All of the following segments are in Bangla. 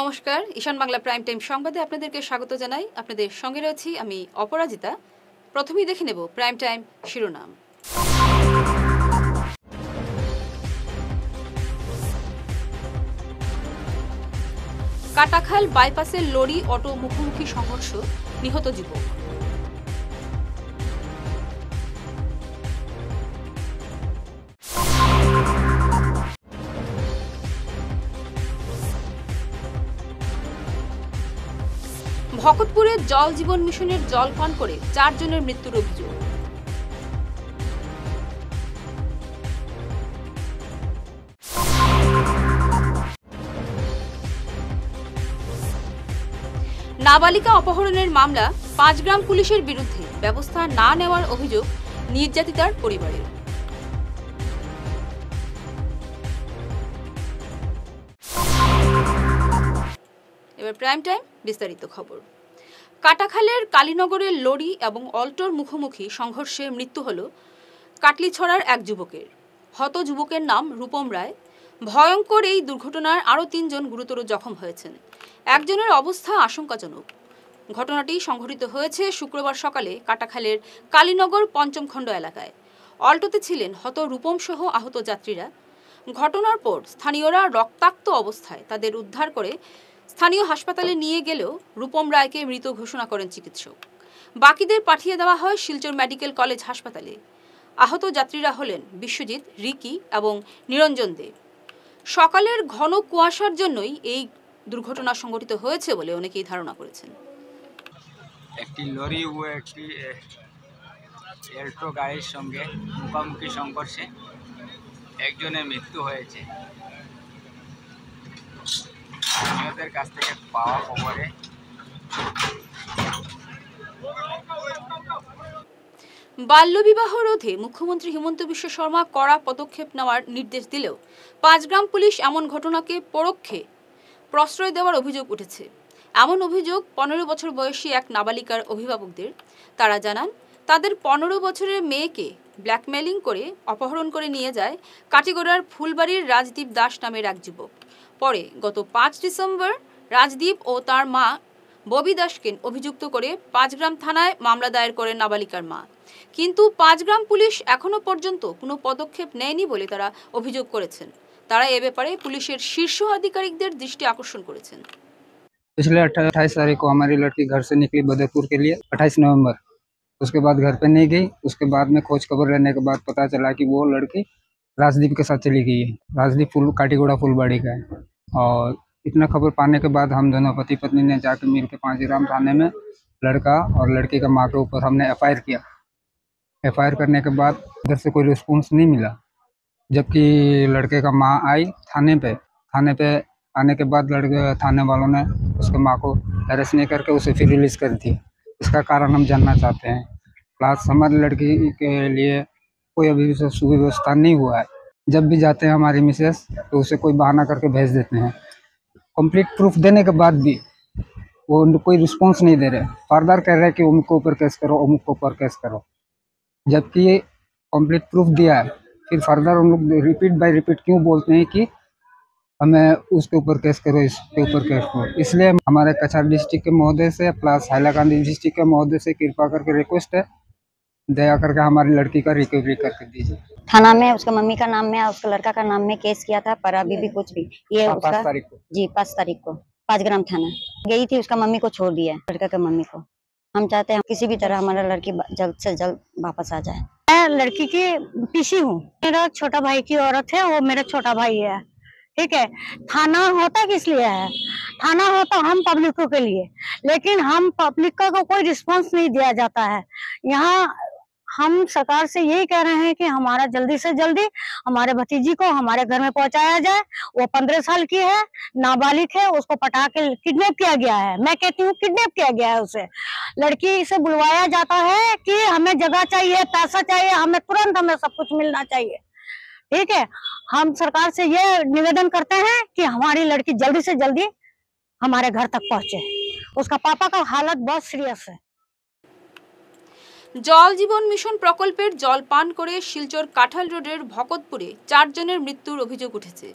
নমস্কার, ঈশান বাংলা প্রাইম টাইম সংবাদে আপনাদেরকে স্বাগত জানাই। আপনাদের সঙ্গে রয়েছি আমি অপরাজিতা। প্রথমেই দেখে নেব প্রাইম টাইম শিরোনাম। কাটাখাল বাইপাসে লরি অটো মুখোমুখি সংঘর্ষ, নিহত যুবক। ভকতপুরে জল জীবন মিশনের জল পান করে 4 জনের মৃত্যুর অভিযোগ। নাবালিকা অপহরণের মামলা, 5 গ্রাম পুলিশের বিরুদ্ধে ব্যবস্থা না নেওয়ার অভিযোগ নির্যাতিতার পরিবারের। এবার প্রাইম টাইম বিস্তারিত খবর। কাটাখালের কালীনগরের লরি এবং অল্টোর মুখোমুখি সংঘর্ষে মৃত্যু হল কাটলিছড়ার এক যুবকের। হত যুবকের নাম রূপম রায়। ভয়ঙ্কর এই দুর্ঘটনার আরও 3 জন গুরুতর জখম হয়েছেন। একজনের অবস্থা আশঙ্কাজনক। ঘটনাটি সংঘটিত হয়েছে শুক্রবার সকালে কাটাখালের কালীনগর 5ম খণ্ড এলাকায়। অল্টোতে ছিলেন হত রূপম সহ আহত যাত্রীরা। ঘটনার পর স্থানীয়রা রক্তাক্ত অবস্থায় তাদের উদ্ধার করে স্থানীয় হাসপাতালে নিয়ে গেলেও রূপম রায়কে মৃত ঘোষণা করেন চিকিৎসক। বাকিদের পাঠিয়ে দেওয়া হয় শিলচর মেডিকেল কলেজ হাসপাতালে। আহত যাত্রীরা হলেন বিশ্বজিৎ, রিকি এবং নিরঞ্জন দেব। সকালের ঘন কুয়াশার জন্যই এই দুর্ঘটনা সংঘটিত হয়েছে বলে অনেকেই ধারণা করেছেন। একটি লরি ও একটি অল্টো গাড়ির সঙ্গে মুখোমুখি সংঘর্ষে একজনের মৃত্যু হয়েছে। স্থানীয়দের কাছ থেকে পাওয়া খবরে বাল্যবিবাহ রোধে মুখ্যমন্ত্রী হিমন্ত বিশ্ব শর্মা কড়া পদক্ষেপ নেওয়ার নির্দেশ দিলেও 5 গ্রাম পুলিশ এমন ঘটনাকে পরোক্ষে প্রশ্রয় দেওয়ার অভিযোগ উঠেছে। এমন অভিযোগ 15 বছর বয়সী এক নাবালিকার অভিভাবকদের। তারা জানান, তাদের 15 বছরের মেয়েকে ব্ল্যাকমেলিং করে অপহরণ করে নিয়ে যায় কাটিগড়ার ফুলবাড়ির রাজদীপ দাস নামের এক যুবক। পরে গত 5 ডিসেম্বর রাজদীপ ও তার মা ববি দাসকে অভিযুক্ত করে 5 গ্রাম থানায় মামলা দায়ের করেন নাবালিকার মা। কিন্তু 5 গ্রাম পুলিশ এখনো পর্যন্ত কোনো পদক্ষেপ নেয়নি বলে তারা অভিযোগ করেছেন। তারা এ ব্যাপারে পুলিশের শীর্ষ আধিকারিকদের দৃষ্টি আকর্ষণ করেছেন। पिछले 28 तारीख को हमारी लड़की घर से निकली बदरपुर के लिए 28 नवंबर। उसके बाद घर पे नहीं गई। उसके बाद में खोज खबर लेने के बाद पता चला कि वो लड़की राजदीप के साथ चली गई है। राजदीप काटीगोड़ा फुलबाड़ी का है। और इतना खबर पाने के बाद हम दोनों पति पत्नी ने जाकर मिल के 5 ग्राम थाने में लड़का और लड़की का माँ के ऊपर हमने FIR किया। FIR करने के बाद उधर से कोई रिस्पॉन्स नहीं मिला। जबकि लड़के का माँ आई थाने पे आने के बाद थाने वालों ने उसके माँ को अरेस्ट नहीं करके उसे फिर रिलीज कर दिया। इसका कारण हम जानना चाहते हैं। प्लस हमारी लड़की के लिए कोई अभी सुव्यवस्था नहीं हुआ है। जब भी जाते हैं हमारी मिसेस तो उसे कोई बहाना करके भेज देते हैं। कंप्लीट प्रूफ देने के बाद भी वो कोई रिस्पॉन्स नहीं दे रहे। फर्दर कह रहे हैं कि अमुक के ऊपर केस करो, अमुक के ऊपर केस करो। जबकि कंप्लीट प्रूफ दिया है, फिर फर्दर उन लोग रिपीट बाय रिपीट क्यों बोलते हैं कि हमें उसके ऊपर केस करो, इसके ऊपर केस करो। इसलिए हमारे कछार डिस्ट्रिक्ट के महोदय से प्लस हैलाकांडी डिस्ट्रिक्ट के महोदय से कृपा करके रिक्वेस्ट है, दया करके हमारी लड़की का रिकवरी करके दीजिए। थाना में उसका मम्मी का नाम में, उसका लड़का का नाम में केस किया था, पर अभी भी कुछ भी ये 5 तारीख को जी 5 तारीख को 5 ग्राम थाना गई थी। उसका मम्मी को छोड़ दिया, लड़का के मम्मी को। हम चाहते हैं किसी भी तरह हमारा लड़की जल्द से जल्द वापस आ जाए। मैं लड़की की पीसी हूँ। मेरा छोटा भाई की औरत है, वो मेरा छोटा भाई है। ठीक है, थाना होता किस लिए है? थाना होता हम पब्लिकों के लिए, लेकिन हम पब्लिक को कोई रिस्पांस नहीं दिया जाता है। यहाँ हम सरकार से यही कह रहे हैं कि हमारा जल्दी से जल्दी हमारे भतीजी को हमारे घर में पहुंचाया जाए। वो 15 साल की है, नाबालिग है, उसको पटा के किडनैप किया गया है। मैं कहती हूँ किडनैप किया गया है उसे। लड़की से बुलवाया जाता है कि हमें जगह चाहिए, पैसा चाहिए, हमें तुरंत हमें सब कुछ मिलना चाहिए। ठीक है, हम सरकार से ये निवेदन करते हैं कि हमारी लड़की जल्दी से जल्दी हमारे घर तक पहुंचे। उसका पापा का हालत बहुत सीरियस है। জল জীবন মিশন প্রকল্পের জল পান করে শিলচর কাঁঠাল রোডের ভকতপুরে 4 জনের মৃত্যুর অভিযোগ উঠেছে।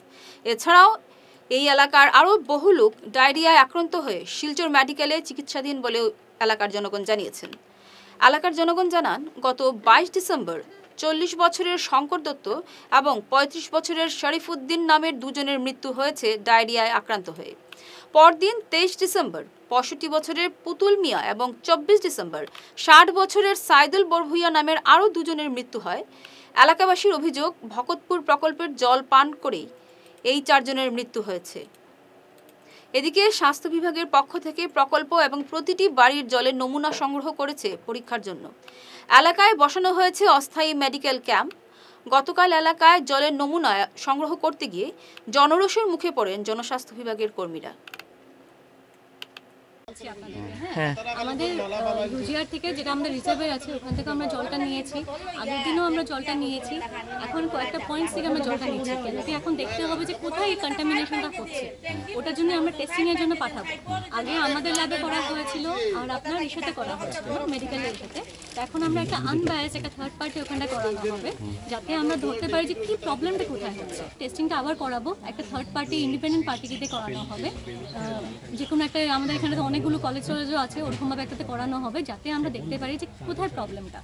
এছাড়াও এই এলাকার আরও বহু লোক ডায়রিয়ায় আক্রান্ত হয়ে শিলচর মেডিকেলে চিকিৎসাধীন বলেও এলাকার জনগণ জানিয়েছেন। এলাকার জনগণ জানান, গত 22 ডিসেম্বর 40 বছরের শঙ্কর দত্ত এবং 35 বছরের শরীফউদ্দিন নামের দুজনের মৃত্যু হয়েছে ডায়রিয়ায় আক্রান্ত হয়ে। পরদিন 23 ডিসেম্বর 65 বছরের পুতুল মিয়া এবং 24 ডিসেম্বর 60 বছরের সাইদুল বরভুইয়া নামের আরও দুজনের মৃত্যু হয়। এলাকাবাসীর অভিযোগ, ভকতপুর প্রকল্পের জল পান করেই এই 4 জনের মৃত্যু হয়েছে। এদিকে স্বাস্থ্য বিভাগের পক্ষ থেকে প্রকল্প এবং প্রতিটি বাড়ির জলের নমুনা সংগ্রহ করেছে পরীক্ষার জন্য। এলাকায় বসানো হয়েছে অস্থায়ী মেডিকেল ক্যাম্প। গতকাল এলাকায় জলের নমুনা সংগ্রহ করতে গিয়ে জনরোষের মুখে পড়েন জনস্বাস্থ্য বিভাগের কর্মীরা। আমাদের রুজিয়ার থেকে যেটা আমাদের রিজার্ভে আছে ওখান থেকে আমরা জলটা নিয়েছি, আগের দিনও আমরা জলটা নিয়েছি, এখন কয়েকটা পয়েন্টস থেকে আমরা জলটা নিচ্ছি। কিন্তু এখন দেখতে হবে যে কোথায় এই কন্টামিনেশনটা হচ্ছে, ওটার জন্য আমরা টেস্টিংয়ের জন্য পাঠাবো। আগে আমাদের ল্যাবে করা হয়েছিল আর আপনার এর সাথে করা হয়েছিল মেডিকেলের সাথে। তো এখন আমরা একটা আনবায়াস একটা থার্ড পার্টি ওখানটা করানো হবে, যাতে আমরা ধরতে পারি যে কী প্রবলেমটা কোথায় হচ্ছে। টেস্টিংটা আবার করাবো, একটা থার্ড পার্টি ইন্ডিপেন্ডেন্ট পার্টিকে দিয়ে করানো হবে। যে কোনো একটা আমাদের এখানে তো অনেকগুলো কলেজও আছে, ওরকমভাবে একটাতে করানো হবে, যাতে আমরা দেখতে পারি যে কোথায় প্রবলেমটা।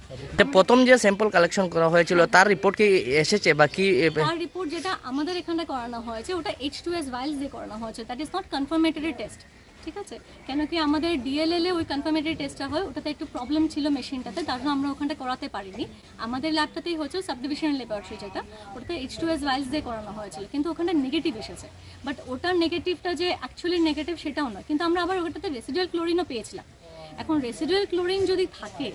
প্রথম যে স্যাম্পল কালেকশন করা হয়েছিল তার রিপোর্ট কি এসেছে বা কি? তার রিপোর্ট যেটা আমাদের এখানে করানো হয়েছে ওটা H2S ভাইলস দিয়ে করানো হয়েছে, that is not confirmatory test. ঠিক আছে, কেন কি আমাদের ডিএলএল এ ওই কনফার্মেটরি টেস্টটা হয়, ওটাতে একটু প্রবলেম ছিল মেশিনটাতে, তার জন্য আমরা ওখানটা করাতে পারিনি। আমাদের ল্যাবটাতেই হচ্ছে সাব ডিভিশনাল ল্যাবরেটরি, যেটা ওটাতে H2S ভাইলস দিয়ে করানো হয়েছিল, কিন্তু ওখানটা নেগেটিভ এসেছে। বাট ওটার নেগেটিভটা যে অ্যাকচুয়ালি নেগেটিভ সেটাও নয়, কিন্তু আমরা আবার ওটাতে রেসিডুয়াল ক্লোরিনও পেয়েছিলাম। এখন রেসিডুয়াল ক্লোরিন যদি থাকে,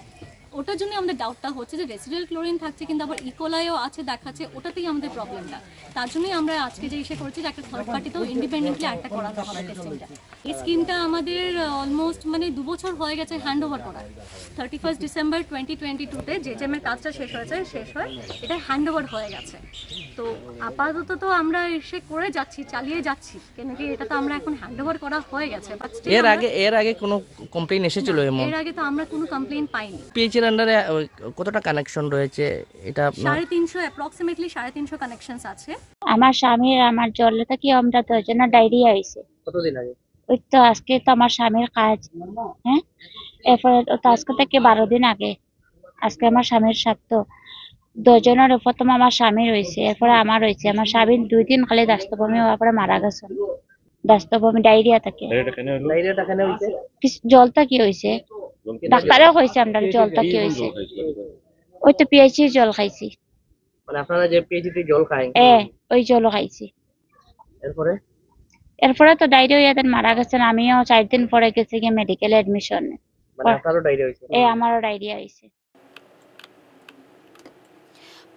ওটার জন্য আমাদের ডাউটটা হচ্ছে যে রেসিডুয়াল ক্লোরিন থাকছে কিন্তু আবার ইকোলাইও আছে দেখাচ্ছে, ওটাতেই আমাদের প্রবলেমটা। তার জন্যই আমরা আজকে যে ইসে করছি যে একটা থার্ড পার্টিতেও ইন্ডিপেন্ডেন্টলি একটা করানো হবে টেস্টিংটা। এই স্কিমটা আমাদের অলমোস্ট 2 বছর হয়ে গেছে হ্যান্ড ওভার করা। 31 ডিসেম্বর 2022-তে যে জেমের কাজটা শেষ হয়, এটা হ্যান্ড ওভার হয়ে গেছে। তো আপাতত তো আমরা এসে করে যাচ্ছি, চালিয়ে যাচ্ছি, কেন কি এটা তো আমরা এখন হ্যান্ড ওভার করা হয়ে গেছে। এর আগে কোনো কমপ্লেইন এসেছিল? এর আগে তো আমরা কোনো কমপ্লেইন পাইনি। পিএইচের আন্ডারে কতটা কানেকশন রয়েছে? এটা 350 অ্যাপ্রক্সিমেটলি 350 কানেকশনস আছে। আমার স্বামীর আমার জলে থেকে আমরা দুজনে ডায়রিয়া হয়েছে। কতদিন আগে? ওই তো আজকে তো আমার স্বামীর কাজ, হ্যাঁ, এরপরে তো আজকে থেকে 12 দিন আগে আজকে আমার স্বামীর সাথে দুজনের প্রথম আমার স্বামীর হয়েছে, এরপরে আমার হয়েছে। আমার স্বামীর 2 দিন খালি দাস্তবমি হওয়ার পরে মারা গেছে। দাস্তবমি ডায়রিয়া থেকে। জলটা কি হয়েছে ডাক্তারও কইছে, আমরা জলটা কি হয়েছে ওই তো পিএইচি জল খাইছি। মানে আপনারা যে পিএইচি জল খান? ওই জল খাইছি। এরপরে তো ডায়রিয়া মারা গেছেন। আমিও 4 দিন পরে গেছি গিয়ে মেডিকেল অ্যাডমিশন। আপনারও ডায়রিয়া হয়েছে? আমারও ডায়রিয়া হয়েছে।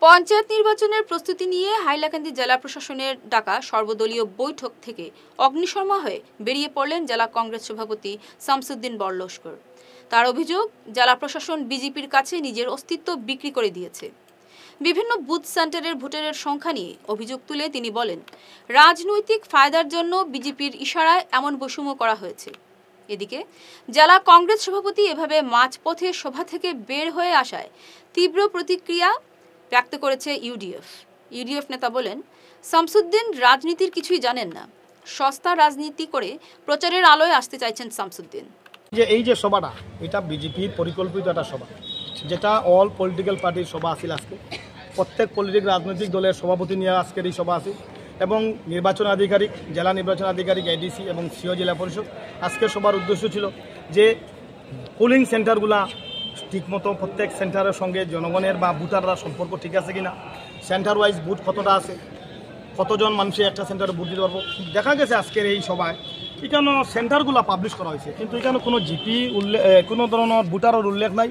পঞ্চায়েত নির্বাচনের প্রস্তুতি নিয়ে হাইলাকান্দি জেলা প্রশাসনের ডাকা সর্বদলীয় বৈঠক থেকে অগ্নিশর্মা হয়ে বেরিয়ে পড়লেন জেলা কংগ্রেস সভাপতি শামসুদ্দিন বড়লস্কর। তার অভিযোগ, জেলা প্রশাসন বিজেপির কাছে নিজের অস্তিত্ব বিক্রি করে দিয়েছে। বিভিন্ন বুথ সেন্টারের ভোটারের সংখ্যা নিয়ে অভিযোগ তুলে তিনি বলেন, রাজনৈতিক ফায়দার জন্য বিজেপির ইশারায় এমন বৈষম্য করা হয়েছে। এদিকে জেলা কংগ্রেস সভাপতি এভাবে মাঝপথে সভা থেকে বের হয়ে আসায় তীব্র প্রতিক্রিয়া ব্যক্ত করেছে ইউডিএফ নেতা বলেন, শামসুদ্দিন রাজনীতির কিছুই জানেন না, সস্তা রাজনীতি করে প্রচারের আলোয় আসতে চাইছেন শামসুদ্দিন। এই যে সভাটা, এটা বিজেপির পরিকল্পিত একটা সভা, যেটা অল পলিটিক্যাল পার্টির সভা আছিল। আজকে প্রত্যেক রাজনৈতিক দলের সভাপতি নিয়ে আজকের এই সভা আছে, এবং নির্বাচন আধিকারিক, জেলা নির্বাচন আধিকারিক, এডিসি এবং সিও জেলা পরিষদ। আজকের সভার উদ্দেশ্য ছিল যে পোলিং সেন্টারগুলা ঠিকমতো প্রত্যেক সেন্টারের সঙ্গে জনগণের বা ভোটাররা সম্পর্ক ঠিক আছে কিনা, সেন্টার ওয়াইজ ভোট কতটা আছে, কতজন মানুষে একটা সেন্টারে ভোট দিতে পারবো। দেখা গেছে আজকের এই সভায় এখানে সেন্টারগুলো পাবলিশ করা হয়েছে, কিন্তু এখানে কোনো জিপি উল্লেখ, কোনো ধরনের ভোটারের উল্লেখ নাই,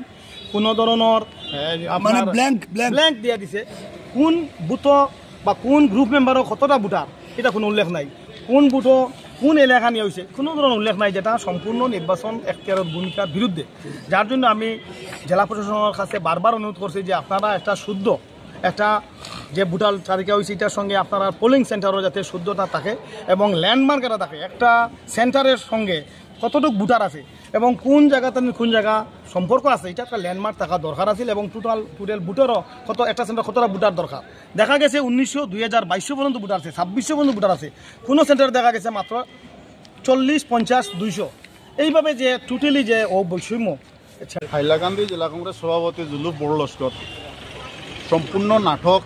কোনো ধরনের আপনার ব্ল্যাঙ্ক দিয়ে দিছে। কোন বুথ বা কোন গ্রুপ মেম্বারও কতটা ভোটার এটা কোনো উল্লেখ নাই, কোন বুথ কোন এলাকা নিয়ে হয়েছে কোনো ধরনের উল্লেখ নাই, যেটা সম্পূর্ণ নির্বাচন এখতিয়ারের ভূমিকার বিরুদ্ধে। যার জন্য আমি জেলা প্রশাসনের কাছে বারবার অনুরোধ করছি যে আপনারা একটা শুদ্ধ একটা যে ভোটার তালিকা হয়েছে এটার সঙ্গে আপনারা পোলিং সেন্টারও যাতে শুদ্ধতা থাকে এবং ল্যান্ডমার্ক এটা থাকে। একটা সেন্টারের সঙ্গে কতটুকু ভোটার আছে এবং কোন জায়গাতে কোন জায়গা সম্পর্ক আছে এটা একটা ল্যান্ডমার্ক থাকা দরকার আছিল এবং টোটাল বুটারও কত একটা সেন্টার কতটা বুটার দরকার দেখা গেছে 2022 পর্যন্ত বুটার আছে 2600 পর্যন্ত বুটার আছে কোনো সেন্টারে দেখা গেছে মাত্র 40, 50, 200 এইভাবে যে টোটালি যে বৈষম্য। হাইলাকান্দি জেলা কংগ্রেস সভাপতি জুলুফ বড় লস্কর সম্পূর্ণ নাটক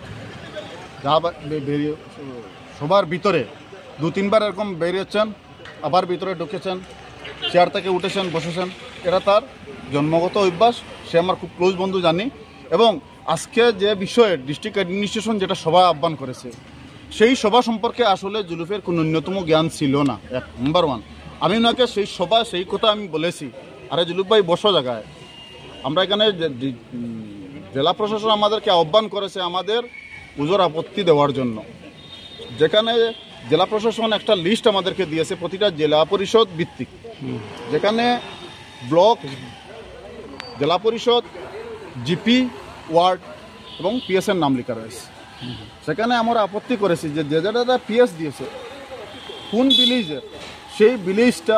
যা সবার ভিতরে 2-3 বার এরকম বেরিয়েছেন, আবার ভিতরে ঢুকেছেন, চেয়ার থেকে উঠেছেন, বসেছেন, এটা তার জন্মগত অভ্যাস। সে আমার খুব ক্লোজ বন্ধু জানি। এবং আজকে যে বিষয়ে ডিস্ট্রিক্ট অ্যাডমিনিস্ট্রেশন যেটা সভা আহ্বান করেছে সেই সভা সম্পর্কে আসলে জুলুফের কোনো ন্যূনতম জ্ঞান ছিল না। নাম্বার 1, আমি ওনাকে সেই সভা সেই কথা আমি বলেছি, আরে জুলুফ ভাই বসো জায়গায়, আমরা এখানে জেলা প্রশাসন আমাদেরকে আহ্বান করেছে আমাদের পুজোর আপত্তি দেওয়ার জন্য, যেখানে জেলা প্রশাসন একটা লিস্ট আমাদেরকে দিয়েছে প্রতিটা জেলা পরিষদ ভিত্তিক, যেখানে ব্লক, জেলা পরিষদ, জিপি, ওয়ার্ড এবং পিএসের নাম লেখা রয়েছে। সেখানে আমরা আপত্তি করেছি যে যেটা পিএস দিয়েছে কোন ভিলেজের, সেই ভিলেজটা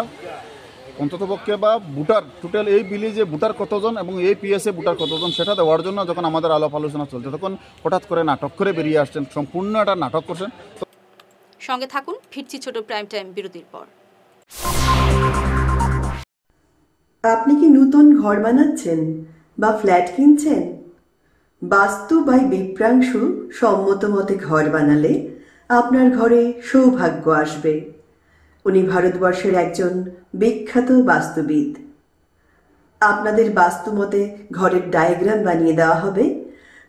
অন্ততপক্ষে বা ভোটার টোটাল এই ভিলেজে ভোটার কতজন এবং এই পিএসএ ভোটার কতজন সেটা দেওয়ার জন্য যখন আমাদের আলাপ আলোচনা চলছে তখন হঠাৎ করে নাটক করে বেরিয়ে আসছেন, সম্পূর্ণ একটা নাটক করছেন। সঙ্গে থাকুন, ফিরছি ছোট প্রাইম টাইম বিরতির পর। আপনি কি নতুন ঘর বানাচ্ছেন বা ফ্ল্যাট কিনছেন? বাস্তু বাই বিপ্রাংশু সম্মত মতে ঘর বানালে আপনার ঘরে সৌভাগ্য আসবে। উনি ভারতবর্ষের একজন বিখ্যাত বাস্তুবিদ। আপনাদের বাস্তু মতে ঘরের ডায়াগ্রাম বানিয়ে দেওয়া হবে,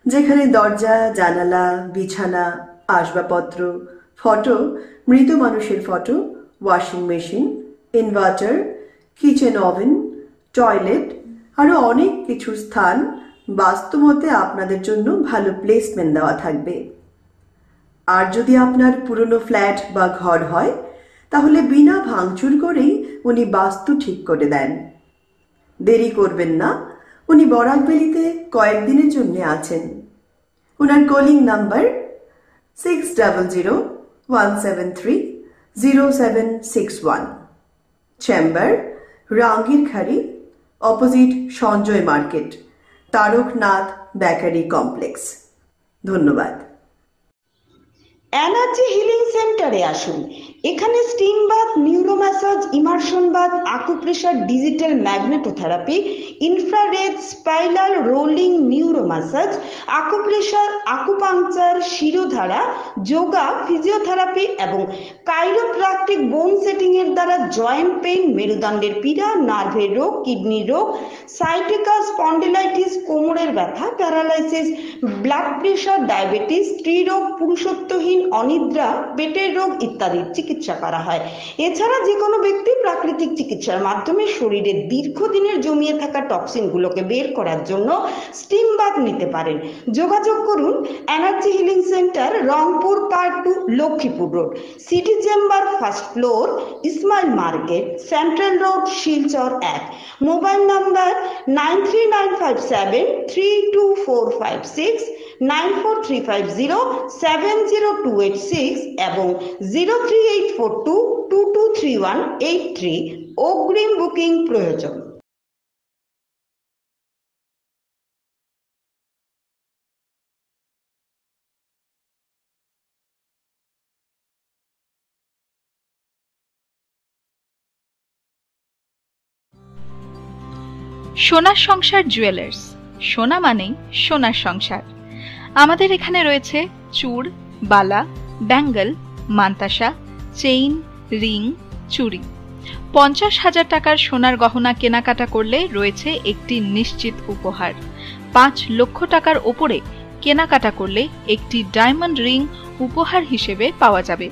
যেখানে দরজা, জানালা, বিছানা, আসবাবপত্র, ফটো, মৃত মানুষের photo, washing machine, inverter, kitchen oven, toilet আরও অনেক কিছু স্থান বাস্তুমতে আপনাদের জন্য ভালো প্লেসমেন্ট দেওয়া থাকবে। আর যদি আপনার পুরনো ফ্ল্যাট বা ঘর হয় তাহলে বিনা ভাঙচুর করেই উনি বাস্তু ঠিক করে দেন। দেরি করবেন না, উনি বরাকবেলিতে কয়েকদিনের জন্য আছেন। ওনার calling number 6001730761, chamber Rangirkhari, opposite Sanjay market, Taraknath bakery complex. ধন্যবাদ। এনার্জি হিলিং সেন্টারে আসুন। এখানে steam bath, neuro massage, immersion bath, acupressure, digital magnetotherapy, infrared, spiral rolling neuro massage, acupressure, acupuncture, Shirodhara, yoga, physiotherapy এবং কাইরোপ্র্যাকটিক বোন সেটিং এর দ্বারা জয়েন্ট পেইন, মেরুদণ্ডের পীড়া, নার্ভের রোগ, কিডনি রোগ, সাইটিকা, স্পন্ডিলাইটিস, কোমরের ব্যথা, প্যারালাইসিস, ব্লাড প্রেশার, ডায়াবেটিস, স্ত্রীরোগ, পুরুষত্বহীন, অনিদ্রা, পেটের রোগ ইত্যাদির চিকিৎসা করা হয়। এছাড়া যে কোনো ব্যক্তি প্রাকৃতিক চিকিৎসার মাধ্যমে শরীরে দীর্ঘদিনের জমিয়ে থাকা টক্সিনগুলোকে বের করার জন্য স্টিম বাথ নিতে পারেন। যোগাযোগ করুন energy healing centre, Rangpur part 2, Lakshmipur road, city chamber, first floor, Ismail market, central road, Silchar 1। Mobile number 9395732456, 9435070286 এবং 03842223183। অগ্রিম বুকিং প্রয়োজন। সোনার সংসার জুয়েলার্স, সোনা মানেই সোনার সংসার। আমাদের এখানে রয়েছে চূড়, বালা, ব্যাঙ্গল, মান্তাসা, চেইন, রিং, চুড়ি। 50,000 টাকার সোনার গহনা কেনাকাটা করলে রয়েছে একটি নিশ্চিত উপহার। 5 লক্ষ টাকার ওপরে কেনাকাটা করলে একটি ডায়মন্ড রিং উপহার হিসেবে পাওয়া যাবে,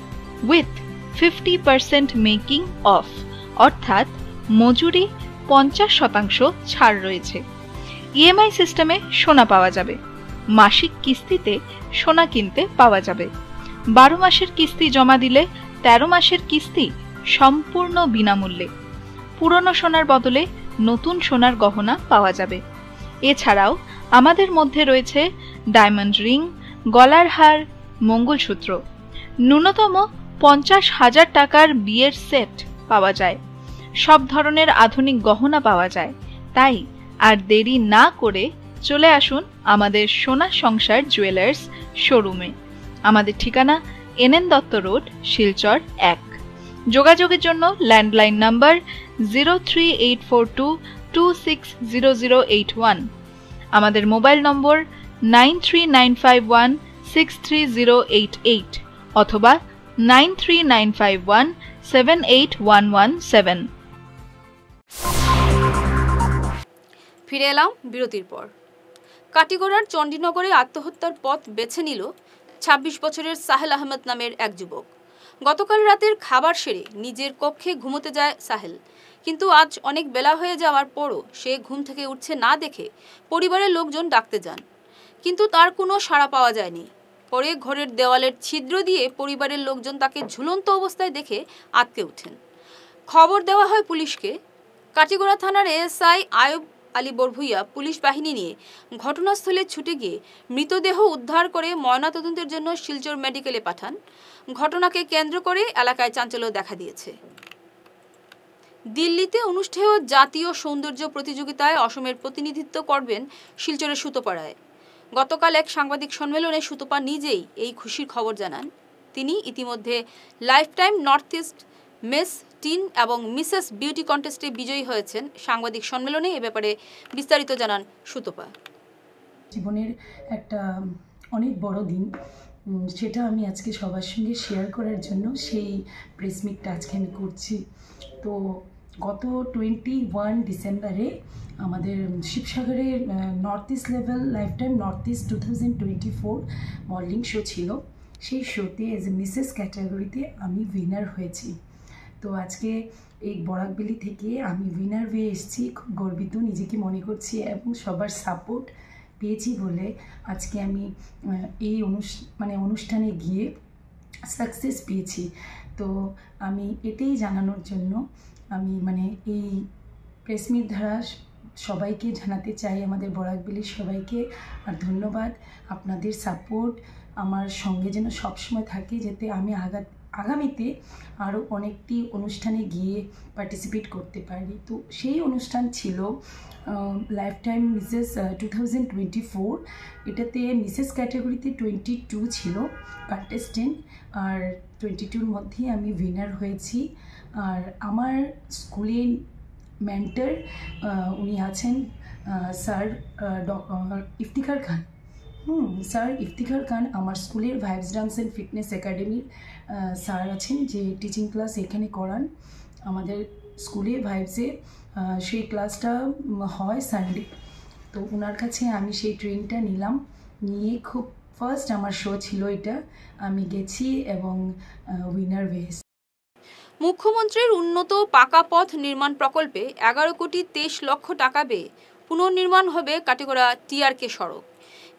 উইথ 50% মেকিং অফ, অর্থাৎ মজুরি 50% ছাড় রয়েছে। ইএমআই সিস্টেমে সোনা পাওয়া যাবে। মাসিক কিস্তিতে সোনা কিনতে পাওয়া যাবে। 12 মাসের কিস্তি জমা দিলে 13 মাসের কিস্তি সম্পূর্ণ বিনামূল্যে। পুরনো সোনার বদলে নতুন সোনার গহনা পাওয়া যাবে। এছাড়াও আমাদের মধ্যে রয়েছে ডায়মন্ড রিং, গলার হার, মঙ্গলসূত্র। ন্যূনতম 50,000 টাকার বিয়ের সেট পাওয়া যায়। সব ধরনের আধুনিক গহনা পাওয়া যায়। তাই আর দেরি না করে চলে আসুন আমাদের সোনা সংসার জুয়েলার্স শোরুমে। আমাদের ঠিকানা NN দত্ত রোড, শিলচর 1। যোগাযোগের জন্য ল্যান্ডলাইন নাম্বার 03842260081, আমাদের মোবাইল নম্বর 9395163088 অথবা 9395178117। ফিরে এলাম বিরতির পর। কাটিগড়ার চণ্ডীনগরে আত্মহত্যার পথ বেছে নিল ২৬ বছরের সাহেল আহমেদ নামের এক যুবক। গতকাল রাতের খাবার সেরে নিজের কক্ষে ঘুমোতে যায় সাহেল, কিন্তু আজ অনেক বেলা হয়ে যাওয়ার পরও সে ঘুম থেকে উঠছে না দেখে পরিবারের লোকজন ডাকতে যান, কিন্তু তার কোনো সাড়া পাওয়া যায়নি। পরে ঘরের দেওয়ালের ছিদ্র দিয়ে পরিবারের লোকজন তাকে ঝুলন্ত অবস্থায় দেখে আঁতকে ওঠেন। খবর দেওয়া হয় পুলিশকে। কাটিগড়া থানার ASI আয়ুব আলী বরভুইয়া পুলিশ বাহিনী নিয়ে ঘটনাস্থলে ছুটে গিয়ে মৃতদেহ উদ্ধার করে ময়নাতদন্তের জন্য শিলচর মেডিকেলে পাঠান। ঘটনাকে কেন্দ্র করে এলাকায় চাঞ্চল্য দেখা দিয়েছে। দিল্লিতে অনুষ্ঠেয় জাতীয় সৌন্দর্য প্রতিযোগিতায় অসমের প্রতিনিধিত্ব করবেন শিলচরের সুতোপাড়ায়। গতকাল এক সাংবাদিক সম্মেলনে সুতোপা নিজেই এই খুশির খবর জানান। তিনি ইতিমধ্যে lifetime North east miss tin এবং মিসেস বিউটি কন্টেস্টে বিজয়ী হয়েছেন। সাংবাদিক সম্মেলনে এ ব্যাপারে বিস্তারিত জানান সুতোপা। জীবনের একটা অনেক বড় দিন, সেটা আমি আজকে সবার সঙ্গে শেয়ার করার জন্য সেই প্রেস মিটটা আজকে আমি করছি। তো গত 21 ডিসেম্বরে আমাদের শিবসাগরের North East level lifetime North East 2024 modelling show ছিল। সেই শোতে এজ এ মিসেস ক্যাটাগরিতে আমি উইনার হয়েছি। তো আজকে এই বরাকবেলি থেকে আমি উইনার হয়ে এসেছি, খুব গর্বিত নিজেকে মনে করছি এবং সবার সাপোর্ট পেয়েছি বলে আজকে আমি এই অনুষ্ঠানে গিয়ে সাকসেস পেয়েছি। তো আমি এটাই জানানোর জন্য আমি এই প্রেস মিট দ্বারা সবাইকে জানাতে চাই, আমাদের বরাকবেলির সবাইকে আর ধন্যবাদ। আপনাদের সাপোর্ট আমার সঙ্গে যেন সবসময় থাকে, যাতে আমি আগামীতে আরও অনেকটি অনুষ্ঠানে গিয়ে পার্টিসিপেট করতে পারি। তো সেই অনুষ্ঠান ছিল লাইফটাইম মিসেস 2024। এটাতে মিসেস ক্যাটাগরিতে 22 ছিল কন্টেস্টেন্ট, আর 22-র মধ্যে আমি উইনার হয়েছি। আর আমার স্কুলের মেন্টর উনি আছেন স্যার ইফতিখার খান। স্যার ইফতিখার খান আমার স্কুলের ভাইবস ডান্স অ্যান্ড ফিটনেস একাডেমির স্যার আছেন, যে টিচিং ক্লাস এখানে করান আমাদের স্কুলে ভাইবসে। সেই ক্লাসটা হয় সানডে। তো ওনার কাছে আমি সেই ট্রেনিংটা নিয়ে খুব ফার্স্ট আমার শো ছিল এটা, আমি গেছি এবং উইনার হয়েছি। মুখ্যমন্ত্রীর উন্নত পাকা পথ নির্মাণ প্রকল্পে 11 কোটি 23 লক্ষ টাকা ব্যয়ে পুনর্নির্মাণ হবে কাটিগড়া TRK সড়ক।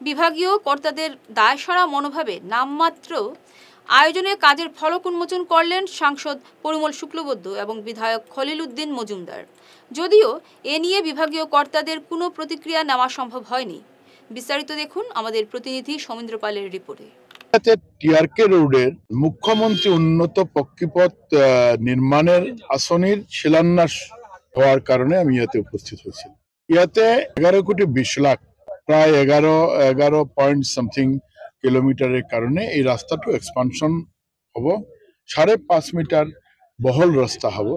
বিভাগীয় কর্তাদের দায়সারা মনোভাবে নামমাত্র আয়োজনে কাজের ফলক উন্মোচন করলেন সাংসদ পরিমল শুক্লবৈদ্য এবং বিধায়ক খলিল উদ্দিন মজুমদার। যদিও এ নিয়ে বিভাগীয় কর্তাদের কোনো প্রতিক্রিয়া নেওয়া সম্ভব হয়নি। বিস্তারিত দেখুন আমাদের প্রতিনিধি সমীন্দ্র পালের রিপোর্টে। TRK রোডের মুখ্যমন্ত্রী উন্নত পক্ষীপথ নির্মাণের আসনির শিলান্যাস হওয়ার কারণে আমি ইয়াতে উপস্থিত হয়েছি। ইয়াতে 11 কোটি 20 লাখ, প্রায় 11 পয়েন্ট সামথিং কিলোমিটারের কারণে এই রাস্তাটা এক্সপানশন হব। 5.5 মিটার বহল রাস্তা হব।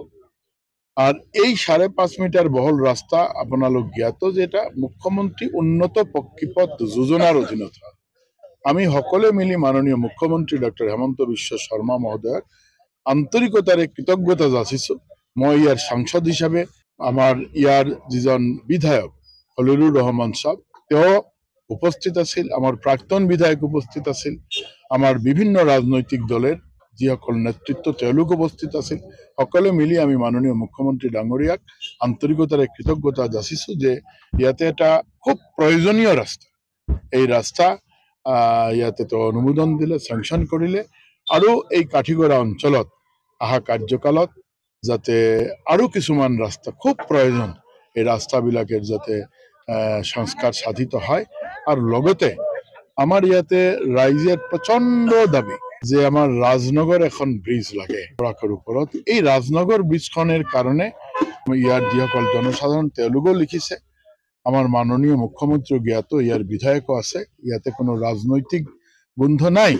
আর এই 5.5 মিটার বহল রাস্তা আপনালোক জ্ঞাত, যেটা মুখ্যমন্ত্রী উন্নত পক্ষীপথ যোজনার অধীনত। আমি সকলে মিলি মাননীয় মুখ্যমন্ত্রী ডক্টর হেমন্ত বিশ্ব শর্মা মহোদয়ক আন্তরিকতাৰে কৃতজ্ঞতা যাচিছো। মই ইয়াৰ সাংসদ হিচাপে আমাৰ ইয়াৰ যিজন বিধায়ক খলিলুৰ ৰহমান সাহেব তেওঁ উপস্থিত আছিল, আমাৰ প্ৰাক্তন বিধায়ক উপস্থিত আছিল, আমাৰ বিভিন্ন ৰাজনৈতিক দলের যিসকল নেতৃত্ব তেওঁলোক উপস্থিত আছিল। সকলে মিলি আমি মাননীয় মুখ্যমন্ত্রী ডাঙৰীয়াক আন্তরিকতাৰে কৃতজ্ঞতা যাচিছো যে ইয়াতে এটা খুব প্ৰয়োজনীয় ৰাস্তা, এই ৰাস্তা ইয়াতে তো অনুমোদন দিলে, চেংচন কৰিলে, আৰু এই কাঠিগড়া অঞ্চলত অহা কাৰ্যকালত যাতে আৰু কিছুমান ৰাস্তা খুব প্ৰয়োজন, এই ৰাস্তাবিলাকের যাতে সংস্কার সাধিত হয়। আর লগতে আমার ইয়াতে রাইজের প্রচন্ড দাবি যে আমার রাজনগর এখন ব্রিজ লাগে বরাকের উপরত। এই রাজনগর ব্রিজখনের কারণে ইয়াৰ যিসকল জনসাধাৰণ তেওঁলোকেও লিখিছে, আমাৰ মাননীয় মুখ্যমন্ত্ৰী জ্ঞাত, ইয়াৰ বিধায়কও আছে, ইয়াতে কোনো ৰাজনৈতিক গোন্ধ নাই,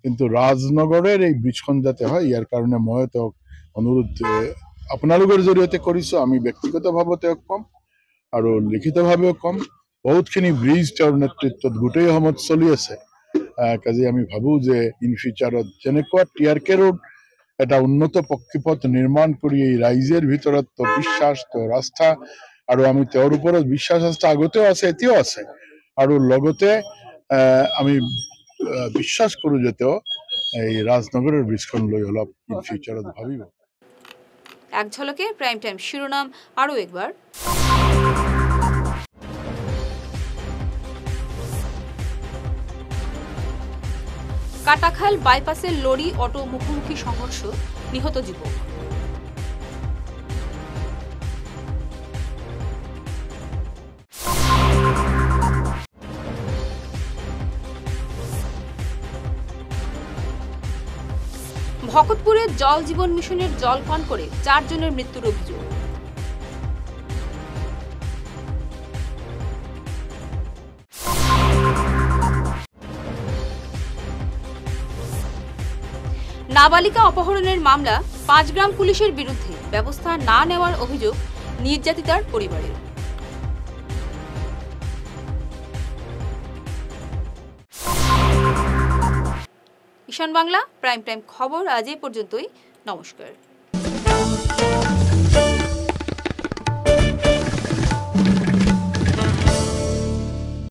কিন্তু ৰাজনগৰের এই ব্রিজখন যাতে হয় ইয়াৰ কাৰণে মই তেওঁক অনুৰোধ আপোনালোকৰ জৰিয়তে কৰিছোঁ। আমি ব্যক্তিগতভাৱে তেওঁক ক'ম আৰু লিখিতভাৱেও ক'ম। বহুতখিনি ব্ৰিজ তেওঁৰ নেতৃত্বত গোটেই সময়ত চলি আছে। কাজে আমি ভাবোঁ যে ইন ফিউচাৰত যেনেকুৱা TRK ৰোড এটা উন্নত পক্ষীপথ নিৰ্মাণ কৰি এই ৰাইজৰ ভিতৰত বিশ্বাস, আস্থা, আৰু আমি তেওঁৰ ওপৰত বিশ্বাস আস্থা আগতেও আছে, এতিয়াও আছে, আৰু লগতে আমি বিশ্বাস কৰোঁ যে তেওঁ এই ৰাজনগরের ব্রিজখন লৈ অলপ ইন ফিউচাৰত ভাবিব। এক ঝলকে প্রাইম টাইম শিরোনাম আরও একবার। কাটাখাল বাইপাসে লরি অটো মুখোমুখি সংঘর্ষ, নিহত যুবক। ভকতপুরে জল জীবন মিশনের জল পান করে 4 জনের মৃত্যুর অভিযোগ। নাবালিকা অপহরণের মামলা 5 গ্রাম পুলিশের বিরুদ্ধে ব্যবস্থা না নেওয়ার অভিযোগ নির্যাতিতার পরিবারের। ঈশান বাংলা প্রাইম টাইম খবর আজ এই পর্যন্তই। নমস্কার।